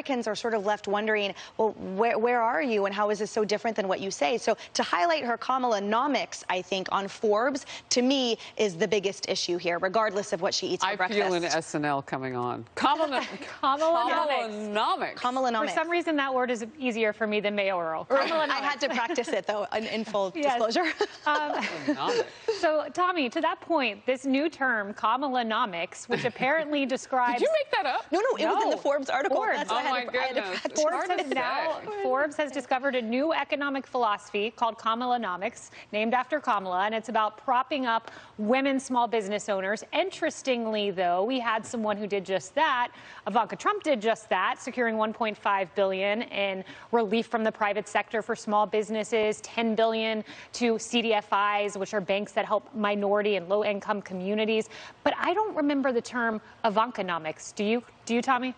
Americans are sort of left wondering, well, where are you and how is this so different than what you say? So to highlight her Kamala-nomics, I think, on Forbes, to me, is the biggest issue here, regardless of what she eats for breakfast. I feel an SNL coming on. Kamala-nomics. Kamala-nomics. For some reason, that word is easier for me than mayoral. I had to practice it, though, in full disclosure. So, Tommy, to that point, this new term, Kamala-nomics, which apparently describes... Did you make that up? No, it was in the Forbes article. Forbes. That's oh, why my goodness. Forbes has discovered a new economic philosophy called Kamala-nomics, named after Kamala, and it's about propping up women small business owners. Interestingly, though, we had someone who did just that. Ivanka Trump did just that, securing $1.5 billion in relief from the private sector for small businesses, $10 billion to CDFIs, which are banks that help minority and low-income communities. But I don't remember the term Ivanka-nomics. Do you, Tommy?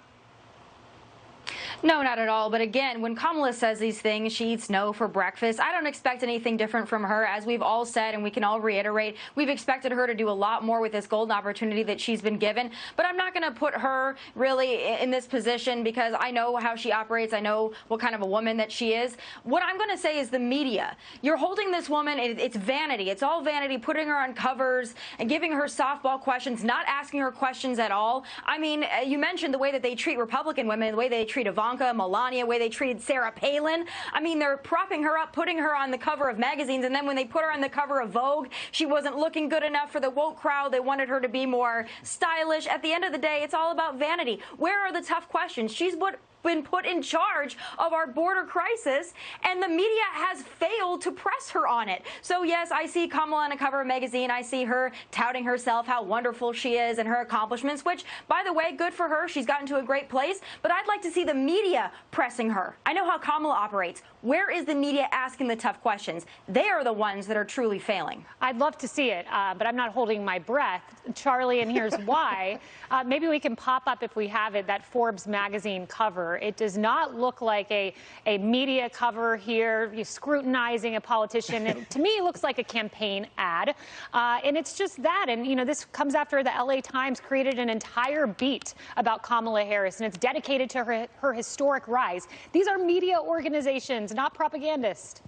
No, not at all. But again, when Kamala says these things, she eats no for breakfast. I don't expect anything different from her. As we've all said, and we can all reiterate, we've expected her to do a lot more with this golden opportunity that she's been given. But I'm not going to put her really in this position because I know how she operates. I know what kind of a woman that she is. What I'm going to say is the media. You're holding this woman. It's vanity. It's all vanity, putting her on covers and giving her softball questions, not asking her questions at all. I mean, you mentioned the way that they treat Republican women, the way they treat Ivanka, Melania, the way they treated Sarah Palin. I mean, they're propping her up, putting her on the cover of magazines, and then when they put her on the cover of Vogue, she wasn't looking good enough for the woke crowd. They wanted her to be more stylish. At the end of the day, it's all about vanity. Where are the tough questions? She's been put in charge of our border crisis, and the media has failed to press her on it. So yes, I see Kamala on a cover of a magazine. I see her touting herself, how wonderful she is and her accomplishments, which, by the way, good for her. She's gotten to a great place, but I'd like to see the media pressing her. I know how Kamala operates. Where is the media asking the tough questions? They are the ones that are truly failing. I'd love to see it, but I'm not holding my breath, Charlie, and here's why. Maybe we can pop up, if we have it, that Forbes magazine cover. It does not look like a media cover here, you're scrutinizing a politician. To me, it looks like a campaign ad, and it's just that. And, you know, this comes after the LA Times created an entire beat about Kamala Harris, and it's dedicated to her historic rise. These are media organizations, not propagandists.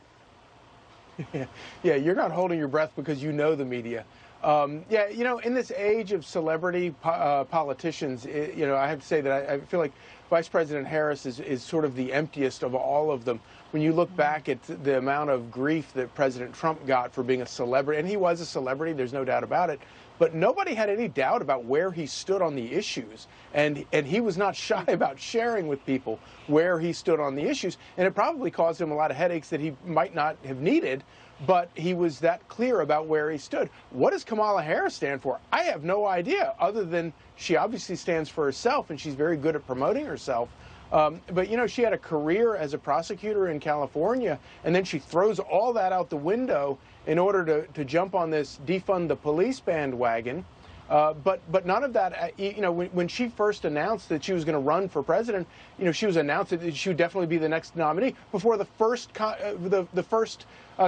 Yeah, you're not holding your breath because you know the media. Yeah, you know, in this age of celebrity politicians, you know, I have to say that I feel like Vice President Harris is sort of the emptiest of all of them. When you look back at the amount of grief that President Trump got for being a celebrity, and he was a celebrity, there's no doubt about it, but nobody had any doubt about where he stood on the issues. And he was not shy about sharing with people where he stood on the issues. And it probably caused him a lot of headaches that he might not have needed, but he was that clear about where he stood. What does Kamala Harris stand for? I have no idea, other than she obviously stands for herself, and she's very good at promoting herself. But, you know, she had a career as a prosecutor in California, and then she throws all that out the window in order to jump on this defund the police bandwagon. But none of that, you know, when she first announced that she was going to run for president, you know, she was announced that she would definitely be the next nominee. Before the first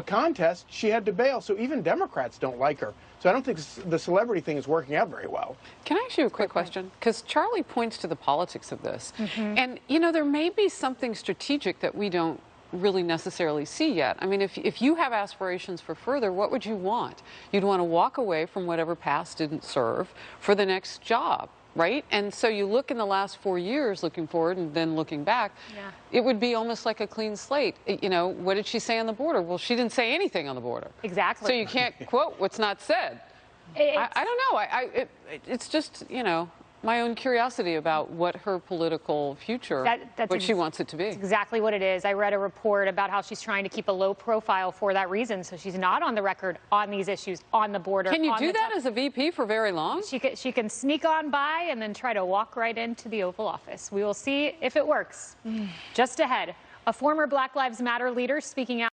contest, she had to bail. So even Democrats don't like her. So I don't think the celebrity thing is working out very well. Can I ask you a quick question? Because Charlie points to the politics of this. And, you know, there may be something strategic that we don't really necessarily see yet. I mean, if you have aspirations for further, what would you want? You'd want to walk away from whatever past didn't serve for the next job, right? And so you look in the last 4 years, looking forward and then looking back, it would be almost like a clean slate. You know, what did she say on the border? Well, she didn't say anything on the border. Exactly. So you can't quote what's not said. I don't know. It's just, you know, my own curiosity about what her political future, what she wants it to be. That's exactly what it is. I read a report about how she's trying to keep a low profile for that reason, so she's not on the record on these issues, on the border. Can you do that as a VP for very long? She can sneak on by and then try to walk right into the Oval Office. We will see if it works. Just ahead, a former Black Lives Matter leader speaking out.